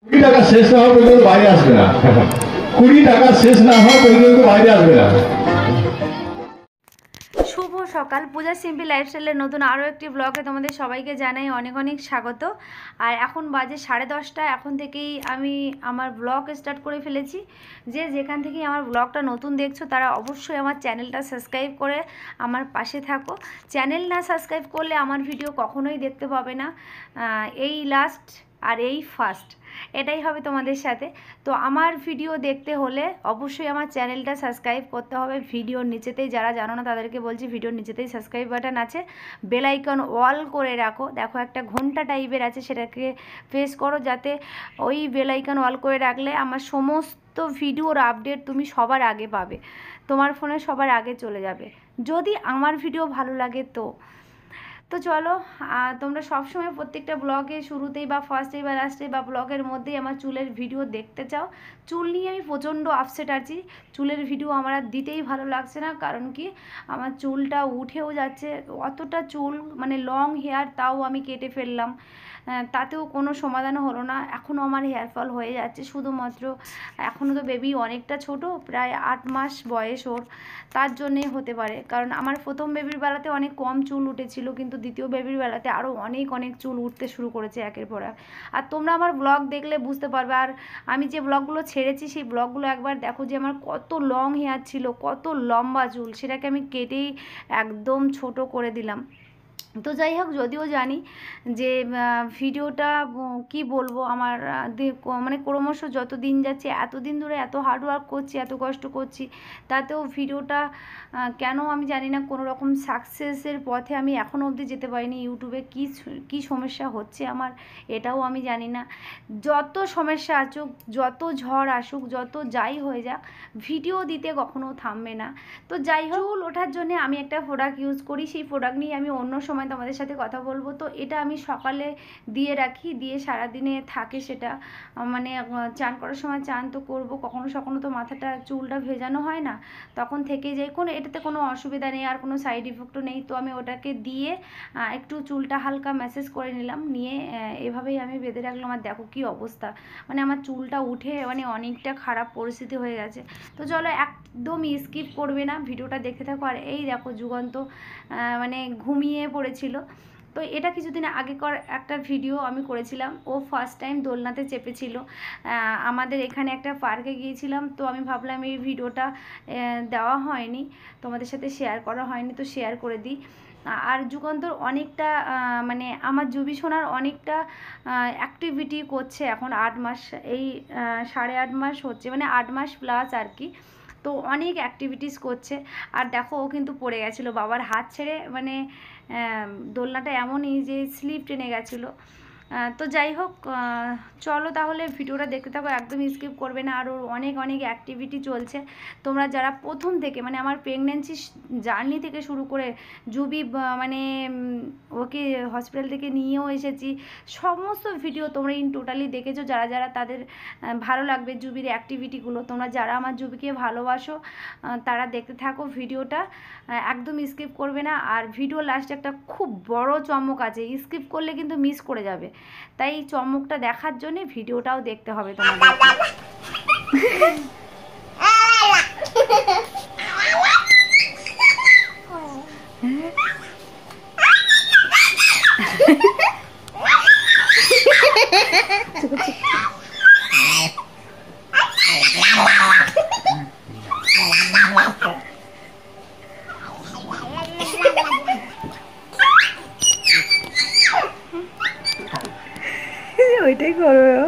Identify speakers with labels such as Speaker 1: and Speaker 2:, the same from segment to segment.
Speaker 1: 20 টাকা শেষ না হওয়া পর্যন্ত বাইরে আসবে না। 20 টাকা শেষ না হওয়া পর্যন্ত বাইরে আসবে না।
Speaker 2: শুভ সকাল, পূজা সিম্পল লাইফস্টাইলের নতুন আরও একটি ব্লগে তোমাদের সবাইকে জানাই অনেক অনেক স্বাগত। আর এখন বাজে 10:30। এখন থেকেই আমি আমার ব্লগ স্টার্ট করে ফেলেছি। যে যেখান থেকেই আমার ব্লগটা নতুন দেখছো তারা অবশ্যই আমার চ্যানেলটা সাবস্ক্রাইব করে আমার পাশে থাকো। চ্যানেল না সাবস্ক্রাইব করলে আমার ভিডিও কখনোই দেখতে পাবে না। এই লাস্ট আর এই ফার্স্ট, এটাই হবে তোমাদের সাথে। তো আমার ভিডিও দেখতে হলে অবশ্যই আমার চ্যানেলটা সাবস্ক্রাইব করতে হবে। ভিডিওর নিচেতেই, যারা জানো না তাদেরকে বলছি, ভিডিওর নিচেতেই সাবস্ক্রাইব বাটন আছে, বেল আইকন অল করে রাখো। দেখো একটা ঘন্টা টাইপের আছে, সেটাকে প্রেস করো, যাতে ওই বেল আইকন অল করে রাখলে আমার সমস্ত ভিডিওর আপডেট তুমি সবার আগে পাবে, তোমার ফোনে সবার আগে চলে যাবে, যদি আমার ভিডিও ভালো লাগে। তো চলো, তোমরা সবসময় প্রত্যেকটা ব্লগে শুরুতেই বা ফার্স্টে বা লাস্টে বা ব্লগের মধ্যেই আমার চুলের ভিডিও দেখতে চাও। চুল নিয়ে আমি প্রচণ্ড আপসেট আছি। চুলের ভিডিও আমার আর দিতেই ভালো লাগছে না, কারণ কি আমার চুলটা উঠেও যাচ্ছে। অতটা চুল মানে লং হেয়ার, তাও আমি কেটে ফেললাম, তাতেও কোনো সমাধান হলো না। এখনও আমার হেয়ার ফল হয়ে যাচ্ছে শুধুমাত্র। এখনও তো বেবি অনেকটা ছোট, প্রায় 8 মাস বয়স ওর, তার জন্যেই হতে পারে। কারণ আমার প্রথম বেবির বেলাতে অনেক কম চুল উঠেছিল, কিন্তু দ্বিতীয় বেবির বেলাতে আরও অনেক অনেক চুল উঠতে শুরু করেছে একের পর এক। আর তোমরা আমার ব্লগ দেখলে বুঝতে পারবে। আর আমি যে ব্লগগুলো ছেড়েছি সেই ব্লগগুলো একবার দেখো, যে আমার কত লং হেয়ার ছিল, কত লম্বা চুল, সেটাকে আমি কেটেই একদম ছোট করে দিলাম। তো যাই হোক, যদিও জানি যে ভিডিওটা কি বলবো, আমার মানে ক্রমশ যত দিন যাচ্ছে, এতদিন ধরে এত হার্ডওয়ার্ক করছি, এত কষ্ট করছি, তাতেও ভিডিওটা কেন আমি জানি না, কোনো রকম সাকসেসের পথে আমি এখনও অবধি যেতে পারিনি। ইউটিউবে কী সমস্যা হচ্ছে আমার, এটাও আমি জানি না। যত সমস্যা আসুক, যত ঝড় আসুক, যত যাই হয়ে যাক, ভিডিও দিতে কখনো থামবে না। তো যাই হোক, চুল ওঠার জন্য আমি একটা প্রোডাক্ট ইউজ করি, সেই প্রোডাক্ট নিয়ে আমি অন্য সময় তোমাদের সাথে কথা বলবো। তো এটা আমি সকালে দিয়ে রাখি, দিয়ে সারাদিনে থাকে সেটা। মানে চান করার সময় চান তো করবো, কখনো সখনো তো মাথাটা চুলটা ভেজানো হয় না, তখন থেকে যাই। এটাতে কোনো অসুবিধা নেই, আর কোনো সাইড ইফেক্টও নেই। তো আমি ওটাকে দিয়ে একটু চুলটা হালকা ম্যাসেজ করে নিলাম, নিয়ে এভাবেই আমি বেঁধে রাখলাম। আর দেখো কি অবস্থা, মানে আমার চুলটা উঠে মানে অনেকটা খারাপ পরিস্থিতি হয়ে গেছে। তো চলো, একদম স্কিপ করবে না, ভিডিওটা দেখতে থাকো। আর এই দেখো, যুগান্ত মানে ঘুমিয়ে পড়েছিল। তো এটা কিছুদিন আগেকার একটা ভিডিও আমি করেছিলাম। ও ফার্স্ট টাইম দোলনাতে চেপেছিল। আমাদের এখানে একটা পার্কে গিয়েছিলাম, তো আমি ভাবলাম এই ভিডিওটা দেওয়া হয়নি, তোমাদের সাথে শেয়ার করা হয়নি, তো শেয়ার করে দিই। আর যুগান্তর অনেকটা মানে আমার জুবি সোনার অনেকটা অ্যাক্টিভিটি করছে এখন। 8 মাস, এই 8.5 মাস হচ্ছে, মানে 8 মাস প্লাস আর কি। তো অনেক অ্যাক্টিভিটিস করছে। আর দেখো, ও কিন্তু পড়ে গেছিলো বাবার হাত ছেড়ে, মানে দোলনাটা এমনই যে স্লিপ টেনে গেছিলো। তো যাই হোক, চলো তাহলে ভিডিওটা দেখতে থাকো, একদম স্কিপ করবে না। আর ওর অনেক অনেক অ্যাক্টিভিটি চলছে। তোমরা যারা প্রথম থেকে, মানে আমার প্রেগনেন্সি জার্নি থেকে শুরু করে জুবি মানে ওকে হসপিটাল থেকে নিয়েও এসেছি, সমস্ত ভিডিও তোমরা টোটালি দেখেছো। যারা যারা তাদের ভালো লাগবে জুবির অ্যাক্টিভিটিগুলো, তোমরা যারা আমার জুবিকে ভালোবাসো তারা দেখতে থাকো ভিডিওটা, একদম স্কিপ করবে না। আর ভিডিও লাস্টে একটা খুব বড় চমক আছে, স্কিপ করলে কিন্তু মিস করে যাবে। তাই চমকটা দেখার জন্য ভিডিওটাও দেখতে হবে তোমাদের। ওইটাই করবে ও।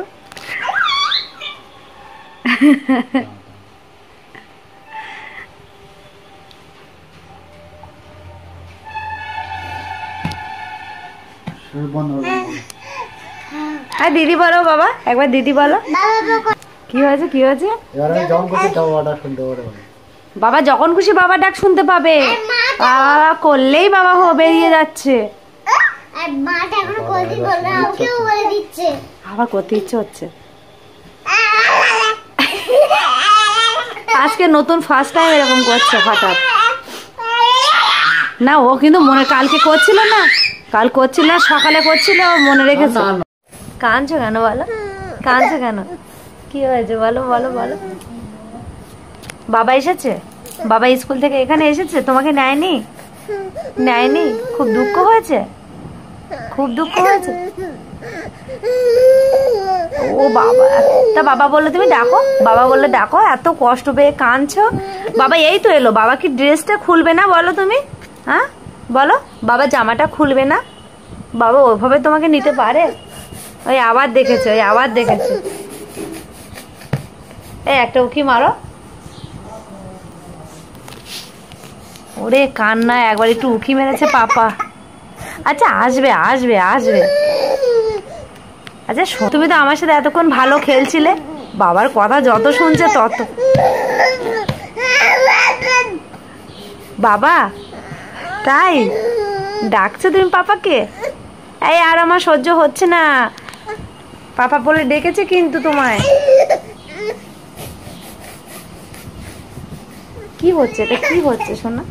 Speaker 2: হ্যাঁ দিদি বলো বাবা, একবার দিদি বলো কি হয়েছে, কি হয়েছে। বাবা যখন খুশি বাবা ডাক শুনতে পাবে, বাবা করলেই বাবা বেরিয়ে যাচ্ছে। আবার করতে ইচ্ছে হচ্ছে। আজকে নতুন ফার্স্ট টাইম এরকম করছে হঠাৎ। না ও কিন্তু মনে কালকে করছিল না, কাল করছিল না, সকালে করছিল, মনে রেখেছে। কাঁদছো কেন বলো, কাঁদছো কেন? কি হয়েছে বলো বলো বলো। বাবা এসেছে? বাবা স্কুল থেকে এখানে এসেছে, তোমাকে নেয়নি? নেয়নি? খুব দুঃখ হয়েছে? খুব দুঃখ হয়েছে? ও বাবা, তা বাবা বললো তুমি ডাকো, বাবা বললো ডাকো, এত কষ্ট পেয়ে কাঁদছো। বাবা এই তো এলো, বাবা কি ড্রেসটা খুলবে না বলো তুমি? হ্যাঁ বলো, বাবা জামাটা খুলবে না? বাবা ওইভাবে তোমাকে নিতে পারে? ওই আবার দেখেছে, ওই আবার দেখেছে। এই একটা উকি মারো। ওরে কান্না, একবার একটু উকি মেরেছে পাপা। আচ্ছা আসবে আসবে আসবে। আচ্ছা তুমি তো আমার সাথে এতক্ষণ ভালো খেলছিলে, বাবার কথা যত শুনছে তত। বাবা তাই ডাকছো তুমি পাপাকে? এই আর আমার সহ্য হচ্ছে না, পাপা বলে ডেকেছে কিন্তু তোমায়। কি হচ্ছে এটা, কি হচ্ছে সোনা?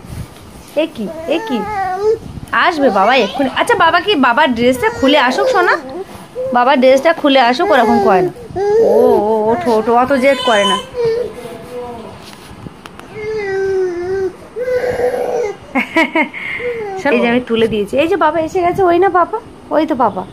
Speaker 2: এ কি এ কি? আসবে বাবা এক্ষুনি। আচ্ছা বাবা কি, বাবার ড্রেসটা খুলে আসুক সোনা, বাবার ড্রেসটা খুলে আসুক, ওরকম করে না। ও ওঠো ওঠো, অত জেদ করে না। এই যে আমি তুলে দিয়েছি, এই যে বাবা এসে গেছে, ওই না পাপা, ওই তো পাপা।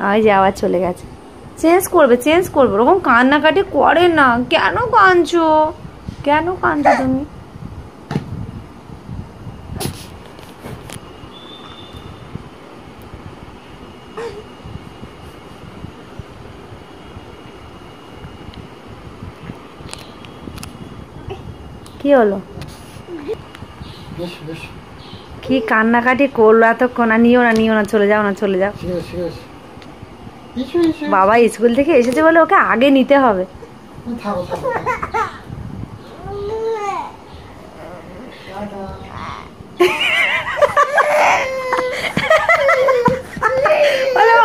Speaker 2: ওই যে আবার চলে গেছে। চেঞ্জ করবে চেঞ্জ করবে, ওরকম কান্নাকাটি করে না। কেন কাঁদছো, কেন কাঁদছো তুমি? কি হলো? কি কান্নাকাটি করলো এতক্ষণ? আর নিও না নিও না, চলে যাও না, চলে যাও। বাবা স্কুল থেকে এসেছে বলে ওকে আগে নিতে হবে।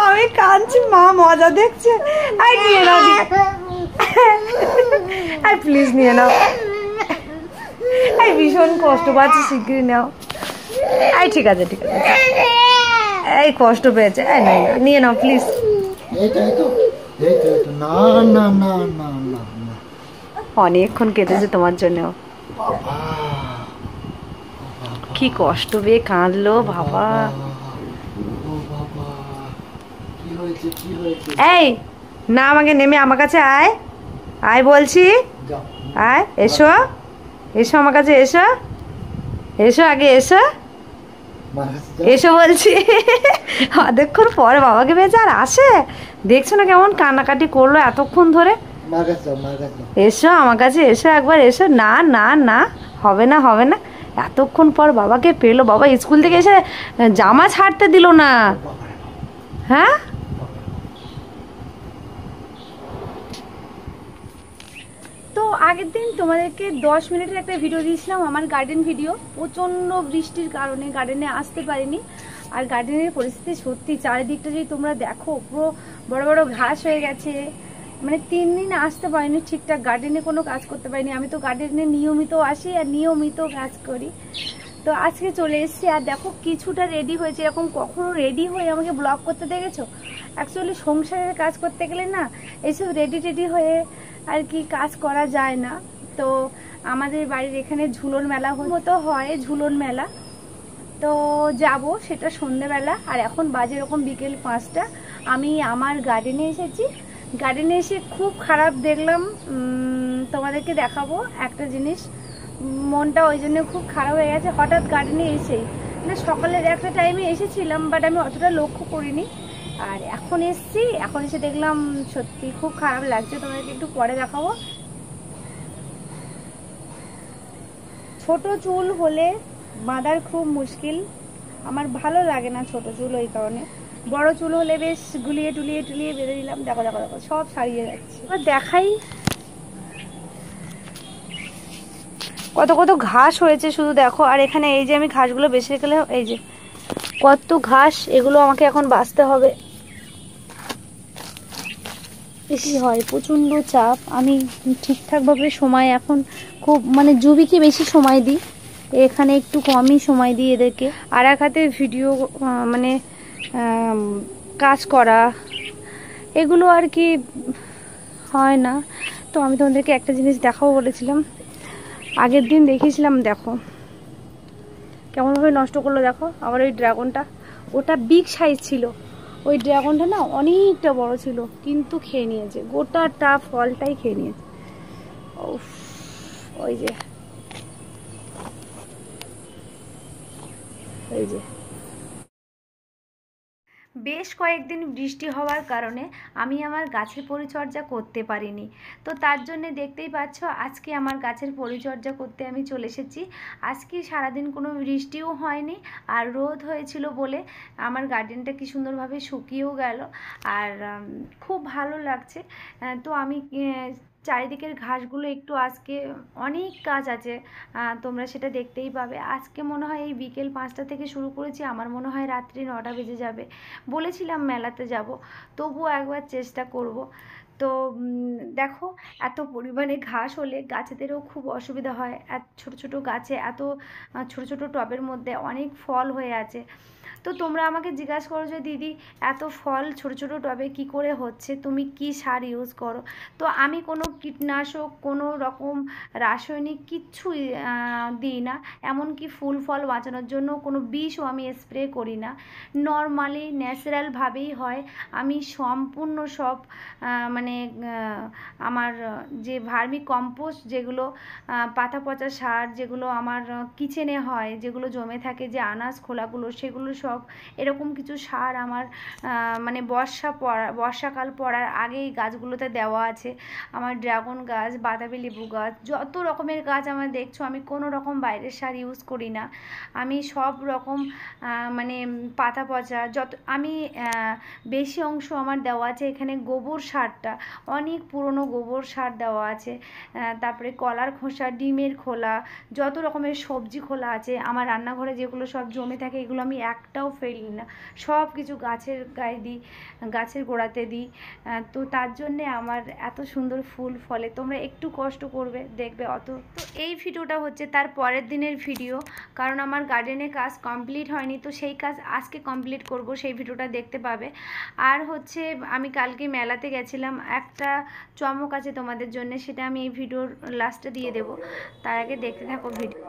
Speaker 2: আমি কাঁদছি, মা মজা দেখছে। আই নিয়ে নাও, আই প্লিজ নিয়ে নাও। আই ভীষণ কষ্ট পাচ্ছি, শিগগিরই নাও। আই ঠিক আছে ঠিক আছে, এই কষ্ট পেয়েছে, নিয়ে নাও প্লিজ। অনেকক্ষণ কেটেছে তোমার জন্য। কি কষ্ট পেয়ে কাঁদলো বাবা। এই না, আমাকে নেমে আমার কাছে আয়, আয় বলছি, আয়, এসো এসো আমার কাছে, এসো এসো, আগে এসো, এসো বলছি। অনেকক্ষণ পরে বাবাকে পেয়েছে আর আসে, দেখছো না কেমন কান্নাকাটি করলো এতক্ষণ ধরে। এসো আমার কাছে, এসো একবার, এসো। না না না, হবে না হবে না, এতক্ষণ পর বাবাকে পেলো। বাবা স্কুল থেকে এসে জামা ছাড়তে দিল না। হ্যাঁ তো আগের দিন তোমাদেরকে 10 মিনিটের একটা ভিডিও দিয়েছিলাম, আমার গার্ডেন ভিডিও। প্রচণ্ড বৃষ্টির কারণে গার্ডেনে আসতে পারিনি। আর গার্ডেনের পরিস্থিতি সত্যি, চারিদিকটা যদি তোমরা দেখো, পুরো বড় বড় ঘাস হয়ে গেছে। মানে 3 দিন আসতে পারিনি ঠিকঠাক, গার্ডেনে কোনো কাজ করতে পারিনি। আমি তো গার্ডেনে নিয়মিত আসি আর নিয়মিত কাজ করি। তো আজকে চলে এসেছি, আর দেখো কিছুটা রেডি হয়েছে। এরকম কখনো রেডি হয়ে আমাকে ব্লগ করতে দেখেছো? অ্যাকচুয়ালি সংসারের কাজ করতে গেলে না এইসব রেডি টেডি হয়ে আর কি কাজ করা যায় না। তো আমাদের বাড়ির এখানে ঝুলন মেলা মতো হয়, ঝুলন মেলা। তো যাব সেটা সন্ধ্যেবেলা। আর এখন বাজে এরকম বিকেল 5টা। আমি আমার গার্ডেনে এসেছি। গার্ডেনে এসে খুব খারাপ দেখলাম, তোমাদেরকে দেখাবো একটা জিনিস। মনটা ওই জন্য খুব খারাপ হয়ে গেছে হঠাৎ গার্ডেনে এসেই। মানে সকালের একটা টাইমে এসেছিলাম, বাট আমি অতটা লক্ষ্য করিনি। আর এখন এসছি, এখন এসে দেখলাম সত্যি খুব খারাপ লাগছে। তোমাদেরকে একটু পরে দেখাবো। ছোট চুল হলে বাঁধার খুব মুশকিল, আমার ভালো লাগে না ছোট চুল, ওই কারণে। বড় চুল হলে বেশ গুলিয়ে টুলিয়ে টুলিয়ে বেঁধে দিলাম। দেখো দেখো দেখো, সব সারিয়ে যাচ্ছে। এবার দেখাই কত কত ঘাস হয়েছে শুধু দেখো। আর এখানে এই যে আমি ঘাসগুলো বেছে গেলে, এই যে কত ঘাস, এগুলো আমাকে এখন বাছতে হবে। বেশি হয়, প্রচণ্ড চাপ। আমি ঠিকঠাকভাবে সময় এখন খুব মানে জুবিকে বেশি সময় দিই, এখানে একটু কমই সময় দিই এদেরকে। আর এক হাতে ভিডিও মানে কাজ করা এগুলো আর কি হয় না। তো আমি তোমাদেরকে একটা জিনিস দেখাবো বলেছিলাম, আগের দিন দেখিয়েছিলাম, দেখো কেমনভাবে নষ্ট করলো। দেখো আবার ওই ড্রাগনটা, ওটা বিগ সাইজ ছিল, ওই ড্রাগনটা না অনেকটা বড় ছিল, কিন্তু খেয়ে নিয়েছে, গোটাটা ফলটাই খেয়ে নিয়েছে। উফ, ওই যে এই যে বেশ কয়েকদিন বৃষ্টি হওয়ার কারণে আমি আমার গাছের পরিচর্যা করতে পারিনি। তো তার জন্যে দেখতেই পাচ্ছ আজকে আমার গাছের পরিচর্যা করতে আমি চলে এসেছি। আজকে সারাদিন কোনো বৃষ্টিও হয়নি, আর রোদ হয়েছিল বলে আমার গার্ডেনটা কি সুন্দরভাবে শুকিয়েও গেল, আর খুব ভালো লাগছে। তো আমি চারিদিকের ঘাসগুলো একটু, আজকে অনেক কাজ আছে, তোমরা সেটা দেখতেই পাবে। আজকে মনে হয় এই বিকেল 5টা থেকে শুরু করেছি, আমার মনে হয় রাত্রি 9টা বেজে যাবে। বলেছিলাম মেলাতে যাব, তবুও একবার চেষ্টা করব। তো দেখো এত পরিমাণে ঘাস হলে গাছেদেরও খুব অসুবিধা হয়। এত ছোট ছোট গাছে এত ছোট ছোট টবের মধ্যে অনেক ফল হয়ে আছে। তো তোমরা আমাকে জিজ্ঞাসা করো যে দিদি এত ফল ছোট ছোট টবে কি করে হচ্ছে, তুমি কি সার ইউজ করো? তো আমি কোনো কীটনাশক, কোনো রকম রাসায়নিক কিচ্ছুই দিই না। এমনকি ফুল ফল বাঁচানোর জন্য কোনো বিষও আমি স্প্রে করি না। নর্মালি ন্যাচারালভাবেই হয়। আমি সম্পূর্ণ সব মানে আমার যে ভার্মি কম্পোস্ট, যেগুলো পাতা পচা সার, যেগুলো আমার কিচেনে হয়, যেগুলো জমে থাকে, যে আনাজ খোলাগুলো, সেগুলো সব এরকম কিছু সার আমার মানে বর্ষাকাল পড়ার আগেই গাছগুলোতে দেওয়া আছে। আমার ড্রাগন গাছ, বাতাবি লেবু গাছ, যত রকমের গাছ আমার দেখছো, আমি কোনো রকম বাইরের সার ইউজ করি না। আমি সব রকম মানে পাতা পচা যত, আমি বেশি অংশ আমার দেওয়া আছে এখানে গোবর সারটা, অনেক পুরনো গোবর সার দেওয়া আছে। তারপরে কলার খোসা, ডিমের খোলা, যত রকমের সবজি খোলা আছে আমার রান্নাঘরে, যেগুলো সব জমে থাকে, এগুলো আমি একটাও ফেলি না, সব কিছু গাছের গায়ে দিই, গাছের গোড়াতে দিই। তো তার জন্যে আমার এত সুন্দর ফুল ফলে। তোমরা একটু কষ্ট করবে, দেখবে অত। তো এই ভিডিওটা হচ্ছে তার পরের দিনের ভিডিও, কারণ আমার গার্ডেনে কাজ কমপ্লিট হয়নি, তো সেই কাজ আজকে কমপ্লিট করব, সেই ভিডিওটা দেখতে পাবে। আর হচ্ছে আমি কালকে মেলাতে গেছিলাম, একটা চমক আছে তোমাদের জন্য, সেটা আমি এই ভিডিওর লাস্টে দিয়ে দেব। তার আগে দেখতে থাকো ভিডিও।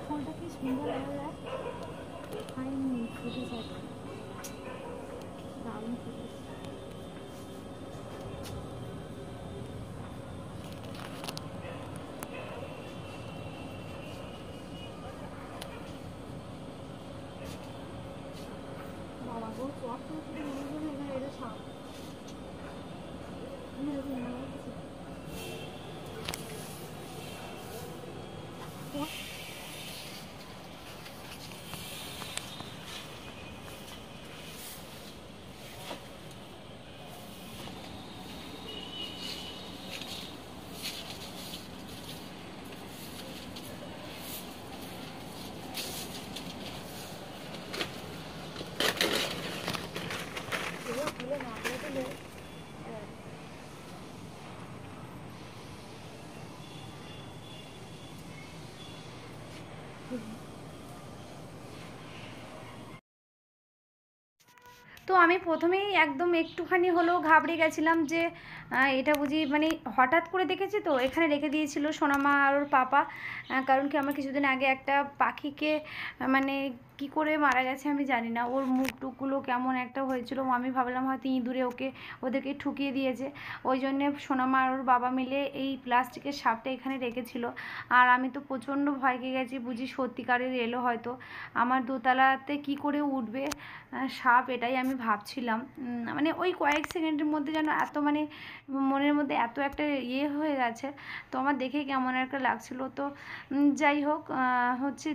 Speaker 2: ফোনটা কি সুন্দর হয়ে যায়, ফুটে যায়, দারুণ ফুটে। বাবা গো, চট করে মনে হয় এটা সাপ। তো তো আমি প্রথমেই একদম একটুখানি হলেও ঘাবড়ে গেছিলাম যে এটা বুঝি মানে হঠাৎ করে দেখেছি তো এখানে রেখে দিয়েছিল সোনামা আর ওর পাপা। কারণ কি আমার কিছুদিন আগে একটা পাখিকে মানে কি করে মারা গেছে আমি জানি না, ওর মুখ টুকগুলো কেমন একটা হয়েছিল, আমি ভাবলাম হয়তো ইঁদুরে ওদেরকে ঠুকিয়ে দিয়েছে। ওই জন্যে সোনামা আর ওর বাবা মিলে এই প্লাস্টিকের সাপটা এখানে রেখেছিল। আর আমি তো প্রচণ্ড ভয় পেয়ে গেছি, বুঝি সত্যিকারের এলো হয়তো আমার দোতলাতে কি করে উঠবে সাপ, এটাই আমি ভাবছিলাম। মানে ওই কয়েক সেকেন্ডের মধ্যে যেন এত মানে মনের মধ্যে এত একটা হয়ে গেছে, তো আমার দেখে কেমন একটা লাগছিল। তো যাই হোক, হচ্ছে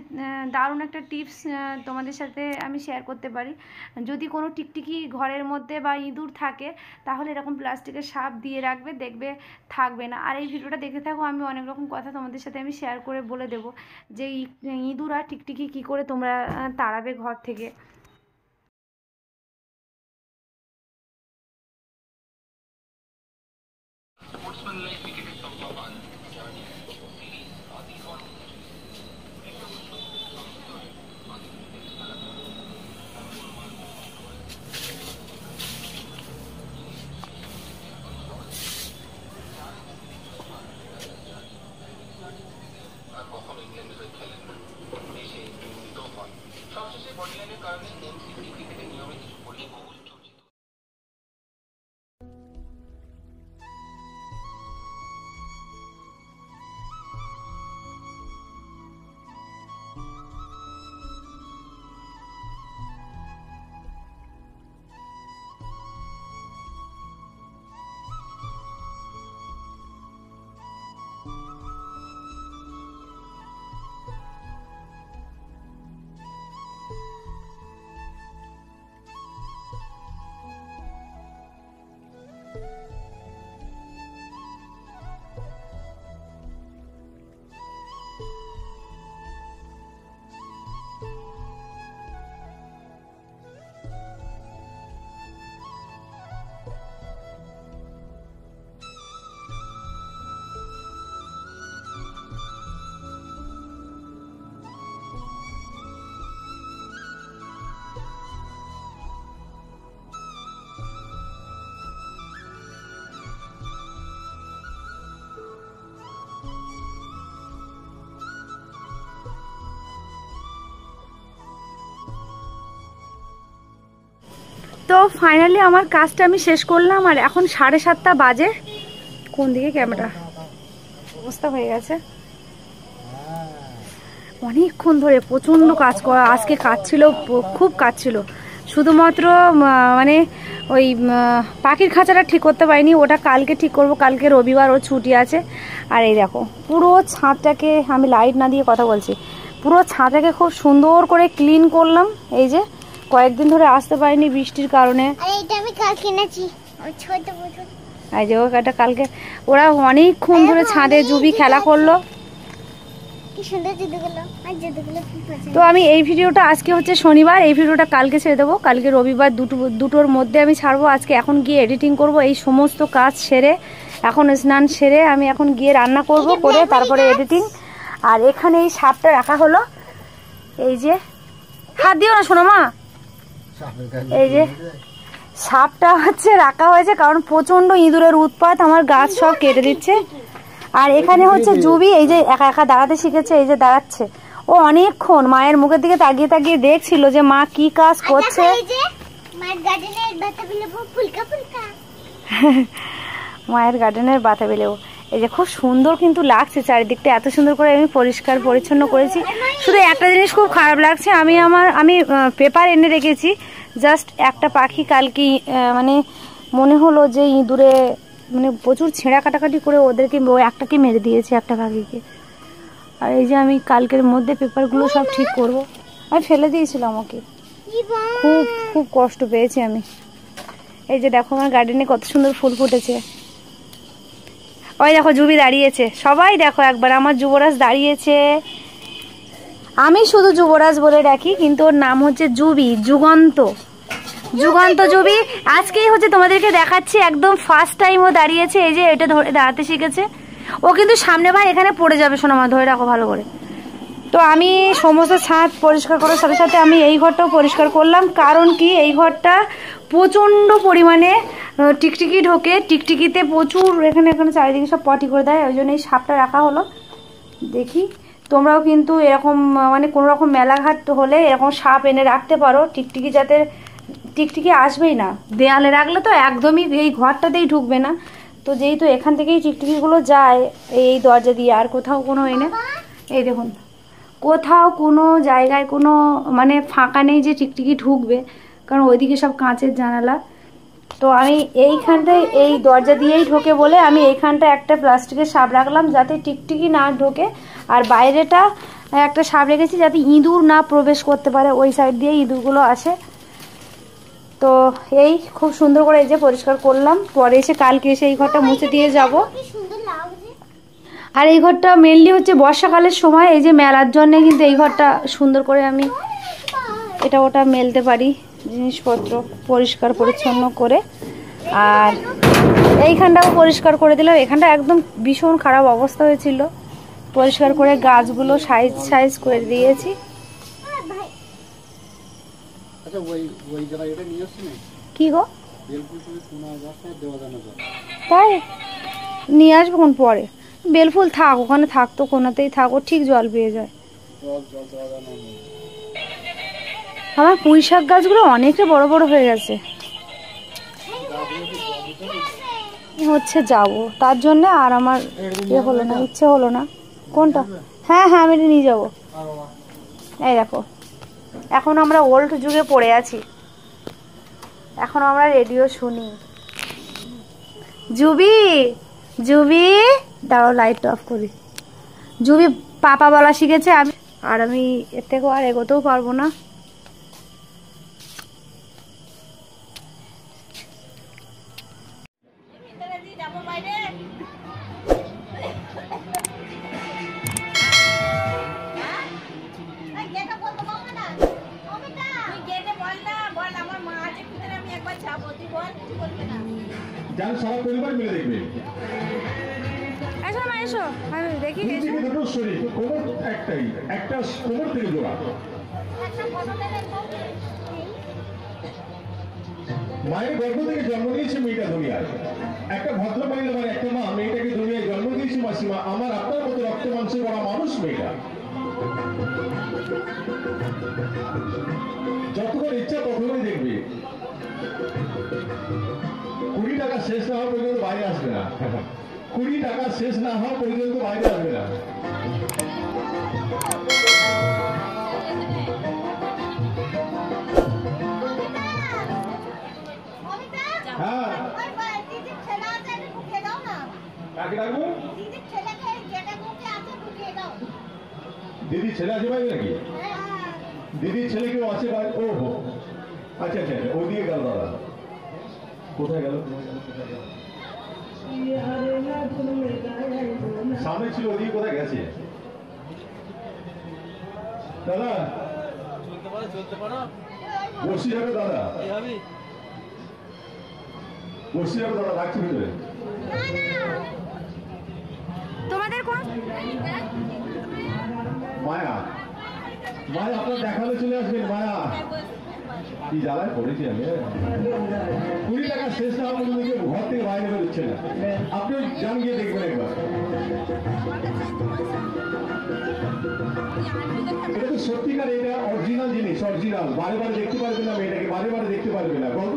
Speaker 2: দারুণ একটা টিপস তোমাদের সাথে আমি শেয়ার করতে পারি। যদি কোনো টিকটিকি ঘরের মধ্যে বা ইঁদুর থাকে তাহলে এরকম প্লাস্টিকের সাপ দিয়ে রাখবে, দেখবে থাকবে না। আর এই ভিডিওটা দেখে থাকো, আমি অনেক রকম কথা তোমাদের সাথে আমি শেয়ার করে বলে দেবো যে ইঁদুর আর টিকটিকি কী করে তোমরা তাড়াবে ঘর থেকে। তো ফাইনালি আমার কাজটা আমি শেষ করলাম, আর এখন 7:30 বাজে। কোন দিকে ক্যামেরা অবস্থা হয়ে গেছে, অনেকক্ষণ ধরে প্রচণ্ড কাজ করা, আজকে কাজ ছিল, খুব কাজ ছিল। শুধুমাত্র মানে ওই পাখির খাঁচাটা ঠিক করতে পারিনি, ওটা কালকে ঠিক করব, কালকে রবিবার, ও ছুটি আছে। আর এই দেখো পুরো ছাদটাকে, আমি লাইট না দিয়ে কথা বলছি, পুরো ছাদটাকে খুব সুন্দর করে ক্লিন করলাম। এই যে কয়েকদিন ধরে আসতে পারিনি বৃষ্টির কারণে। এই যে ওটা কালকে ওরা অনেকক্ষণ ধরে ছাদে জুবি খেলা করলো। তো আমি এই ভিডিওটা, আজকে হচ্ছে শনিবার, এই ভিডিওটা কালকে ছেড়ে দেবো, কালকে রবিবার দুটোর মধ্যে আমি ছাড়বো। আজকে এখন গিয়ে এডিটিং করব, এই সমস্ত কাজ সেরে, এখন স্নান সেরে আমি এখন গিয়ে রান্না করব, করে তারপরে এডিটিং। আর এখানে এই সাপটা রাখা হলো, এই যে হাত দিও না শোনো মা, এই যে সাপটা হচ্ছে রাখা হয়েছে কারণ প্রচন্ড ইঁদুরের উৎপাত, আমার গাছ সব কেটে দিচ্ছে। আর এখানে হচ্ছে জুবি, এই যে একা একা দাঁড়াতে শিখেছে, এই যে দাঁড়াচ্ছে, ও অনেকক্ষণ মায়ের মুখের দিকে তাকিয়ে তাকিয়ে দেখছিল যে মা কি কাজ করছে। মায়ের গার্ডেনের বাতাবি লেবু, এই যে খুব সুন্দর কিন্তু লাগছে চারিদিকটা, এত সুন্দর করে আমি পরিষ্কার পরিচ্ছন্ন করেছি। শুধু একটা জিনিস খুব খারাপ লাগছে, আমি পেপার এনে রেখেছি, জাস্ট একটা পাখি কালকে মানে মনে হলো যে ইঁদুরে মানে প্রচুর ছেঁড়া কাটাকাটি করে ওদেরকে একটাকে মেরে দিয়েছে, একটা পাখিকে। আর এই যে আমি কালকের মধ্যে পেপারগুলো সব ঠিক করব, আমি ফেলে দিয়েছিলাম ওকে, খুব খুব কষ্ট পেয়েছি আমি। এই যে দেখো আমার গার্ডেনে কত সুন্দর ফুল ফুটেছে, ওই দেখো জুবি দাঁড়িয়েছে, সবাই দেখো একবার আমার যুবরাজ দাঁড়িয়েছে। আমি শুধু যুবরাজ বলে ডাকি, কিন্তু ওর নাম হচ্ছে জুবি, যুগন্ত জুবি। আজকেই হচ্ছে তোমাদেরকে দেখাচ্ছি, একদম ফার্স্ট টাইম ও দাঁড়িয়েছে, এই যে এটা ধরে দাঁড়াতে শিখেছে ও, কিন্তু সামনে ভাই এখানে পড়ে যাবে, শোনো মা ধরে রাখো ভালো করে, তো আমি সমস্ত ছাদ পরিষ্কার করার সাথে সাথে আমি এই ঘরটাও পরিষ্কার করলাম, কারণ কি এই ঘরটা প্রচণ্ড পরিমাণে টিকটিকি ঢোকে, টিকটিকিতে প্রচুর এখানে এখানে চারিদিকে সব পটি করে দেয়, ওই জন্য এই সাপটা রাখা হলো। দেখি তোমরাও কিন্তু এরকম মানে কোনো রকম মেলাঘাট হলে এরকম সাপ এনে রাখতে পারো, টিকটিকি যাতে টিকটিকি আসবেই না। দেয়ালে রাখলে তো একদমই এই ঘরটাতেই ঢুকবে না, তো যেহেতু এখান থেকেই টিকটিকিগুলো যায় এই দরজা দিয়ে, আর কোথাও কোনো এনে এই দেখুন কোথাও কোনো জায়গায় কোনো মানে ফাঁকা নেই যে টিকটিকি ঢুকবে, কারণ ওইদিকে সব কাঁচের জানালা। তো আমি এইখানটায় এই দরজা দিয়েই ঢোকে বলে আমি এইখানটা একটা প্লাস্টিকের সাপ রাখলাম যাতে টিকটিকি না ঢোকে, আর বাইরেটা একটা সাপ রেখেছি যাতে ইঁদুর না প্রবেশ করতে পারে, ওই সাইড দিয়ে ইঁদুরগুলো আসে। তো এই খুব সুন্দর করে এই যে পরিষ্কার করলাম, পরে এসে কালকে এসে এই ঘরটা মুছে দিয়ে যাব। আর এই ঘরটা মেনলি হচ্ছে বর্ষাকালের সময় এই যে মেলার জন্য কিন্তু এই ঘরটা সুন্দর করে আমি এটা ওটা মেলতে পারি জিনিসপত্র পরিষ্কার পরিচ্ছন্ন করে। আর এইখানটাও পরিষ্কার করে দিলাম, এখানটা একদম ভীষণ খারাপ অবস্থা হয়েছিল, পরিষ্কার করে গাছগুলো সাইজ সাইজ করে দিয়েছি। কি গো তাই নিয়ে আসবো কোন পরে, বেলফুল থাক ওখানে থাকতো কোনাতেই থাক, ও ঠিক জল পেয়ে যায়। আমার পুঁই শাক গাছগুলো অনেকটা বড় বড় হয়ে গেছে, হচ্ছে যাব তার জন্য, আর আমার ইয়ে হলো না, ইচ্ছে হলো না। কোনটা? হ্যাঁ হ্যাঁ আমি এটা নিয়ে যাবো। এই দেখো এখন আমরা ওল্ড যুগে পড়ে আছি, এখন আমরা রেডিও শুনি। জুবি জুবি দাঁড়াও লাইট অফ করি। জুবি পাপা বলা শিখেছে, আমি এর থেকেও আর এগোতেও পারবো না।
Speaker 1: যান সারা পরিবার মিলে দেখবে।
Speaker 2: এসো মা এসো, আমি দেখি
Speaker 1: দুটো শরীর, কোমর একটাই, একটা কোমর থেকে জোড়া। মায়ের গর্ভ থেকে জন্ম নিয়েছে মেয়েটা দুনিয়ায়, একটা ভদ্র মহিলা মানে একটা মা মেয়েটাকে দুনিয়ায় জন্ম দিয়েছে। মাসিমা আমার আপনার মতো রক্ত মাংসে বড় মানুষ মেয়েটা, যতক্ষণ ইচ্ছা ততক্ষণই দেখবে। 20 টাকা শেষ না হওয়া পর্যন্ত বাইরে আসবে না, 20 টাকা শেষ না হওয়া পর্যন্ত বাইরে আসবে না। হ্যাঁ কাকে ডাকবো? দিদির ছেলে আছে বাইরে নাকি? দিদির ছেলে কেউ আছে বাইরে? ও হো আচ্ছা আচ্ছা, ওদিকে গেল দাদা। কোথায় গেল? সামনে ছিল, ওদিকে কোথায় গেছে? দাদা বসে যাবে, দাদা বসে যাবে, দাদা রাখছি ভিতরে।
Speaker 2: তোমাদের কোন
Speaker 1: মায়া, মায়া আপনার দেখালে চলে আসবেন। মায়া কি জ্বালায় পড়েছি আমি। 20 টাকা শেষ না হওয়া পর্যন্ত ঘর থেকে বাইরে বেরোচ্ছে না, আপনি যান গিয়ে দেখবেন একবার। এটা তো সত্যিকার, এটা অরিজিনাল জিনিস, অরিজিনাল। বারে বারে দেখতে পারবে না মেয়েটাকে, বারে বারে দেখতে পারবে না। গল্প